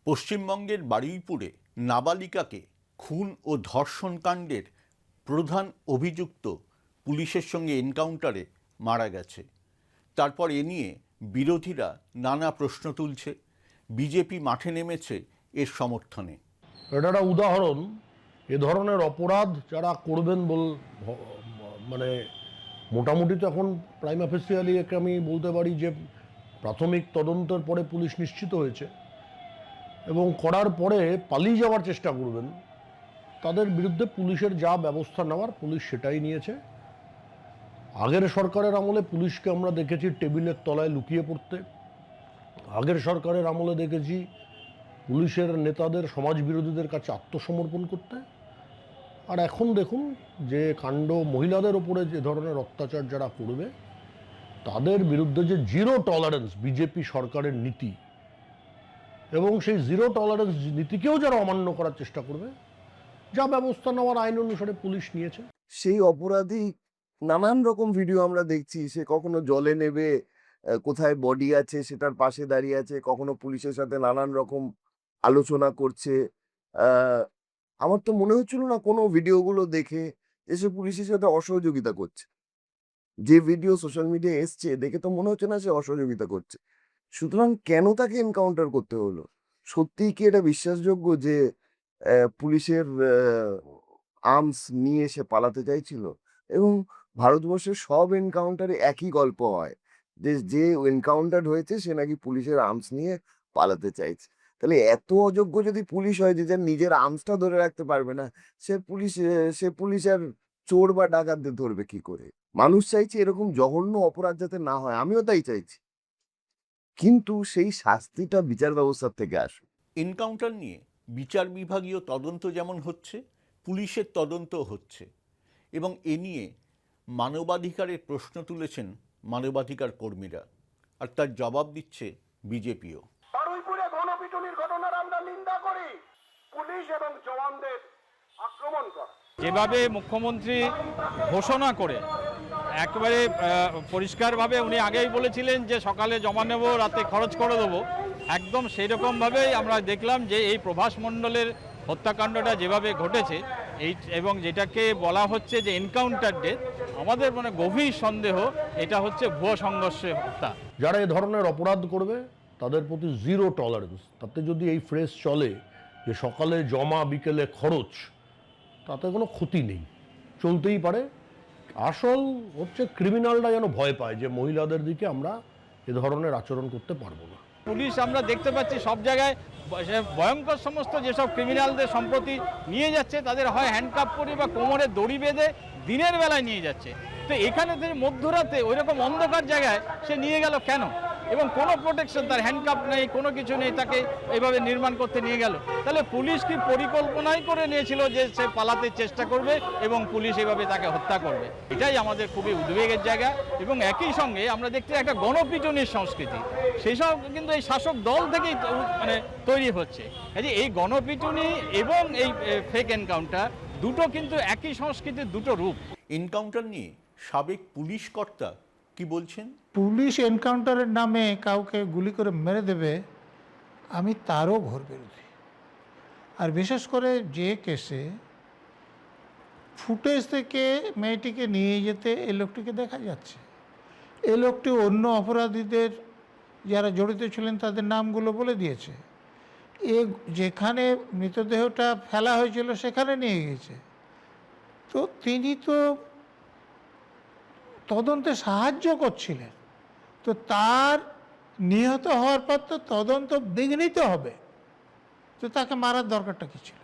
পশ্চিমবঙ্গের বারুইপুরে নাবালিকাকে খুন ও ধর্ষণ কাণ্ডের প্রধান অভিযুক্ত পুলিশের সঙ্গে এনকাউন্টারে মারা গেছে। তারপর এ নিয়ে বিরোধীরা নানা প্রশ্ন তুলছে। বিজেপি মাঠে নেমেছে এর সমর্থনে। এটা একটা উদাহরণ, এ ধরনের অপরাধ যারা করবেন মানে মোটামুটি তো এখন প্রাইমা ফেসিয়ালি একে আমি বলতে পারি যে প্রাথমিক তদন্তের পরে পুলিশ নিশ্চিত হয়েছে এবং করার পরে পালিয়ে যাওয়ার চেষ্টা করবেন তাদের বিরুদ্ধে পুলিশের যা ব্যবস্থা নেওয়ার পুলিশ সেটাই নিয়েছে। আগের সরকারের আমলে পুলিশকে আমরা দেখেছি টেবিলের তলায় লুকিয়ে পড়তে, আগের সরকারের আমলে দেখেছি পুলিশের নেতাদের সমাজ বিরোধীদের কাছে আত্মসমর্পণ করতে। আর এখন দেখুন যে কাণ্ড, মহিলাদের ওপরে যে ধরনের অত্যাচার যারা করবে তাদের বিরুদ্ধে যে জিরো টলারেন্স বিজেপি সরকারের নীতি, এবং সেই জিরো টলারেন্স নীতিকেও যারা অমান্য করার চেষ্টা করবে, যা ব্যবস্থা নেওয়ার আইন অনুসারে পুলিশ নিয়েছে। সেই অপরাধী নানান রকম ভিডিও আমরা দেখছি, সে কখনো জলে নেবে, কোথায় বডি আছে সেটার পাশে দাঁড়িয়ে আছে, কখনো পুলিশের সাথে নানান রকম আলোচনা করছে। আমার তো মনে হচ্ছিল না কোনো ভিডিওগুলো দেখে এসে পুলিশের সাথে অসহযোগিতা করছে। যে ভিডিও সোশ্যাল মিডিয়ায় এসছে দেখে তো মনে হচ্ছে না সে অসহযোগিতা করছে। সুতরাং কেন তাকে এনকাউন্টার করতে হলো? সত্যিই কি এটা বিশ্বাসযোগ্য যে পুলিশের আর্মস নিয়ে সে পালাতে চাইছিল? এবং ভারতবর্ষের সব এনকাউন্টারে একই গল্প হয় যে যে এনকাউন্টার হয়েছে সে নাকি পুলিশের আর্মস নিয়ে পালাতে চাইছে। তাহলে এত অযোগ্য যদি পুলিশ হয় যে যার নিজের আর্মসটা ধরে রাখতে পারবে না, সে পুলিশ আর চোর বা ডাকাতদের ধরবে কি করে? মানুষ চাইছে এরকম জঘন্য অপরাধ যাতে না হয়, আমিও তাই চাইছি, কিন্তু সেই শাস্তিটা বিচার ব্যবস্থার থেকে আসে। এনকাউন্টার নিয়ে বিচার বিভাগীয় তদন্ত যেমন হচ্ছে, পুলিশের তদন্তও হচ্ছে, এবং এ নিয়ে মানবাধিকারের প্রশ্ন তুলেছেন মানবাধিকার কর্মীরা, আর তার জবাব দিচ্ছে বিজেপিও। বারুইপুরে গণপিটুনির ঘটনার আমরা নিন্দা করি। পুলিশ এবং জওয়ানদের আক্রমণ করা, যেভাবে মুখ্যমন্ত্রী ঘোষণা করে একেবারে পরিষ্কারভাবে উনি আগেই বলেছিলেন যে সকালে জমা নেব, রাতে খরচ করে দেবো, একদম সেই রকমভাবেই আমরা দেখলাম যে এই প্রভাস মণ্ডলের হত্যাকাণ্ডটা যেভাবে ঘটেছে এবং যেটাকে বলা হচ্ছে যে এনকাউন্টার ডেথ, আমাদের গভীর সন্দেহ এটা হচ্ছে ভুয়ো সংঘর্ষে হত্যা। যারা এ ধরনের অপরাধ করবে তাদের প্রতি জিরো টলারেন্স। তাতে যদি এই ফ্রেজ চলে যে সকালে জমা বিকেলে খরচ, তাতে কোনো ক্ষতি নেই, চলতেই পারে। আসল হচ্ছে ক্রিমিনালরা যেন ভয় পায় যে মহিলাদের দিকে আমরা এ ধরনের আচরণ করতে পারবো না। পুলিশ আমরা দেখতে পাচ্ছি সব জায়গায় ভয়ঙ্কর সমস্ত যেসব ক্রিমিনালদের সম্প্রতি নিয়ে যাচ্ছে, তাদের হয় হ্যান্ডকাপ করে বা কোমরে দড়ি বেঁধে দিনের বেলায় নিয়ে যাচ্ছে। তো এখানে মধ্যরাতে ওই রকম অন্ধকার জায়গায় সে নিয়ে গেল কেন? এবং কোনো প্রোটেকশন, তার হ্যান্ডকাপ নেই, কোনো কিছু নেই, তাকে এইভাবে নির্মাণ করতে নিয়ে গেল। তাহলে পুলিশ কি পরিকল্পনাই করে নিয়েছিল যে সে পালাতে চেষ্টা করবে এবং পুলিশ এভাবে তাকে হত্যা করবে? এটাই আমাদের খুবই উদ্বেগের জায়গা। এবং একই সঙ্গে আমরা দেখতে একটা গণপিটুনির সংস্কৃতি, সেই সব কিন্তু এই শাসক দল থেকেই তৈরি হচ্ছে। এই গণপিটুনি এবং এই ফেক এনকাউন্টার দুটো কিন্তু একই সংস্কৃতির দুটো রূপ। এনকাউন্টার নিয়ে সাবেক পুলিশ কর্তা কি বলছেন? পুলিশ এনকাউন্টারের নামে কাউকে গুলি করে মেরে দেবে, আমি তারও ঘোর বিরোধী। আর বিশেষ করে যে কেসে ফুটেজ থেকে মেয়েটিকে নিয়ে যেতে এই লোকটিকে দেখা যাচ্ছে, এই লোকটি অন্য অপরাধীদের যারা জড়িত ছিলেন তাদের নামগুলো বলে দিয়েছে, যেখানে মৃতদেহটা ফেলা হয়েছিল সেখানে নিয়ে গিয়েছে। তো তিনি তো তদন্তে সাহায্য করছিলেন, তো তার নিহত হওয়ার পর তো তদন্ত বিঘ্নিত হবে, তো তাকে মারার দরকারটা কী ছিল?